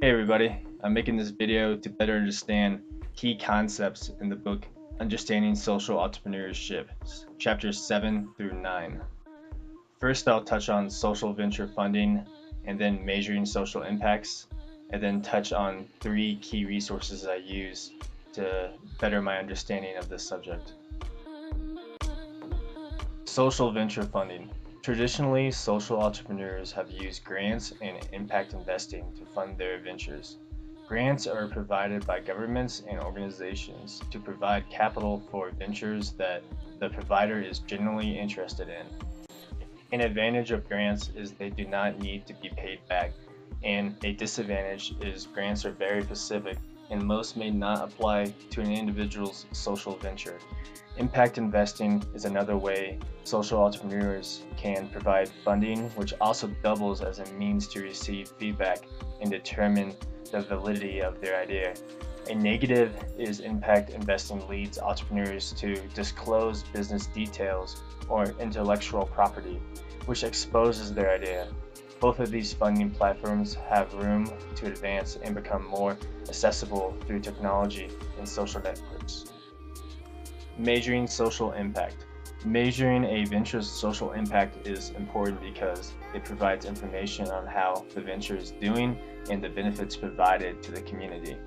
Hey everybody, I'm making this video to better understand key concepts in the book Understanding Social Entrepreneurship, chapters 7 through 9. First, I'll touch on social venture funding and then measuring social impacts, and then touch on three key resources I use to better my understanding of this subject. Social venture funding. Traditionally, social entrepreneurs have used grants and impact investing to fund their ventures. Grants are provided by governments and organizations to provide capital for ventures that the provider is generally interested in. An advantage of grants is they do not need to be paid back, and a disadvantage is grants are very specific and most may not apply to an individual's social venture. Impact investing is another way social entrepreneurs can provide funding, which also doubles as a means to receive feedback and determine the validity of their idea. A negative is impact investing leads entrepreneurs to disclose business details or intellectual property, which exposes their idea. Both of these funding platforms have room to advance and become more accessible through technology and social networks. Measuring social impact. Measuring a venture's social impact is important because it provides information on how the venture is doing and the benefits provided to the community.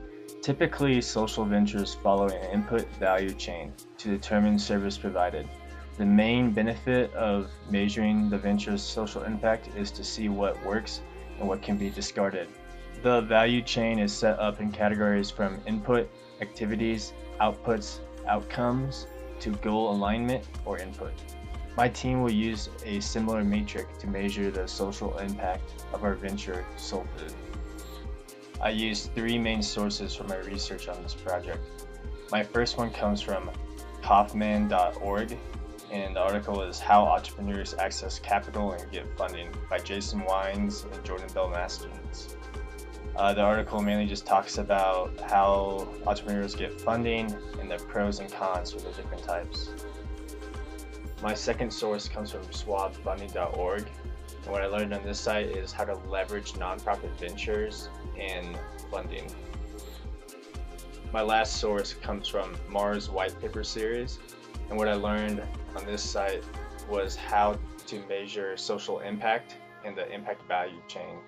Typically, social ventures follow an input value chain to determine service provided. The main benefit of measuring the venture's social impact is to see what works and what can be discarded. The value chain is set up in categories from input, activities, outputs, outcomes, to goal alignment or input. My team will use a similar metric to measure the social impact of our venture, Soulfood. I used three main sources for my research on this project. My first one comes from Kaufman.org, and the article is How Entrepreneurs Access Capital and Get Funding by Jason Wines and Jordan Bell Masters. The article mainly just talks about how entrepreneurs get funding and the pros and cons for the different types. My second source comes from swabfunding.org, and what I learned on this site is how to leverage nonprofit ventures and funding. My last source comes from Mars White Paper Series, and what I learned on this site was how to measure social impact and the impact value chain.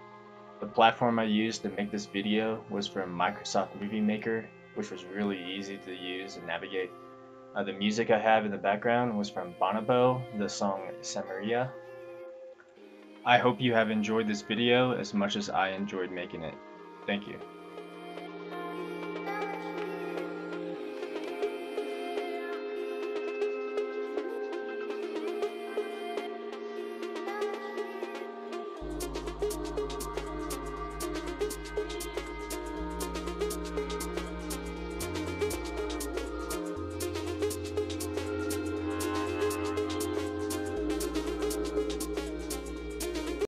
The platform I used to make this video was from Microsoft Movie Maker, which was really easy to use and navigate. The music I have in the background was from Bonobo, the song Samaria. I hope you have enjoyed this video as much as I enjoyed making it. Thank you.